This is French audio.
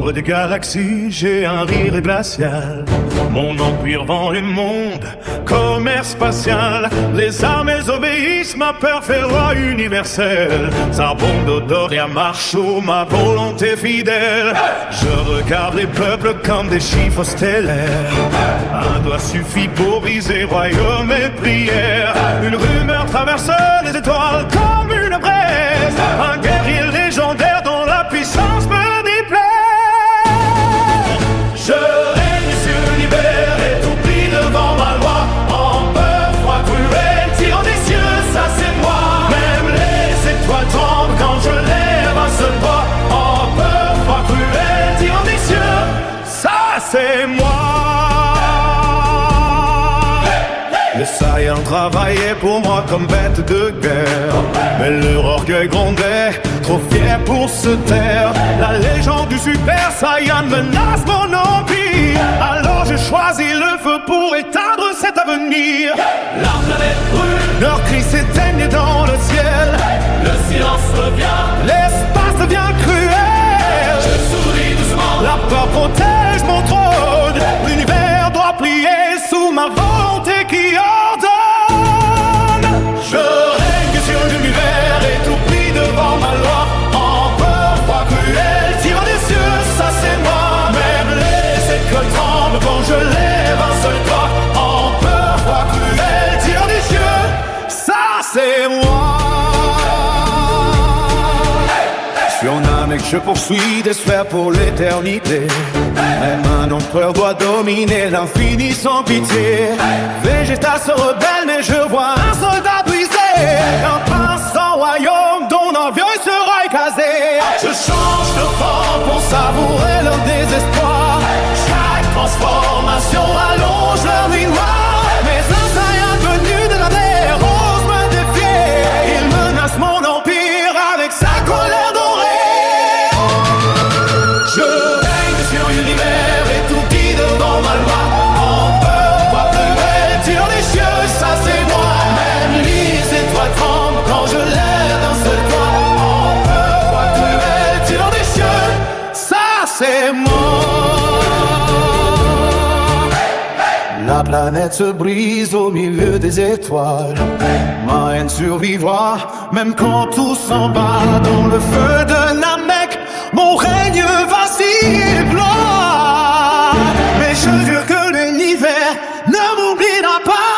centre des galaxies, j'ai un rire glacial. Mon empire vend les mondes, commerce spatial. Les armées obéissent, ma peur fait loi universelle. Zarbon d'Odoria Marceau, ma volonté fidèle. Je regarde les peuples comme des chiffres stellaires. Un doigt suffit pour briser royaume et prière. Une rumeur traverse les étoiles comme une braise. Un guerrier légendaire dont la puissance me déplaît. Je règne sur l'univers et tout plie devant ma loi. En peur, froid, cruel, tirant des cieux, ça c'est moi. Même les étoiles tremblent quand je lève un seul doigt. En peur, froid, cruel, tirant des cieux, ça c'est moi. Les saillants travaillaient pour moi comme bêtes de guerre. Mais leur orgueil grondait, trop fier pour se taire. La légende du super Saiyan menace mon empire. Alors j'ai choisi le feu pour éteindre cet avenir. La planète brûle, leurs cris s'éteignent dans le ciel. Le silence revient, l'espace devient cruel. Je souris doucement, la peur protège mon trône. L'univers doit plier sous ma volonté qui ordonne. Je règne sur l'univers et tout plie devant ma loi. En peur, froid, cruel, tirant des cieux, ça c'est moi. Même les écoles tremblent quand je lève un seul doigt. En peur, froid, cruel, tirant des cieux, ça c'est moi. Je suis en âme et que je poursuis des sphères pour l'éternité. Même un empereur doit dominer l'infini sans pitié. Vegeta se rebelle mais je vois un soldat brisé. Un prince sans royaume dont l'orgueil sera écrasé. Je change de forme pour savourer leur désespoir. Chaque transformation allonge leur nuit noire. Mais un Saiyan venu de la terre ose me défier. Il menace mon empire avec sa colère dorée. Je règne sur l'univers et tout dit devant ma loi. En peur, froid, cruel, tirant des cieux, ça c'est moi. Même les étoiles tremblent quand je lève un seul doigt. En peur, froid, cruel, tirant des cieux, ça c'est moi. La planète se brise au milieu des étoiles. Ma haine survivra, même quand tout s'en bat. Dans le feu de Namek, mon règne vacille et ploie. Mais je jure que l'univers ne m'oubliera pas.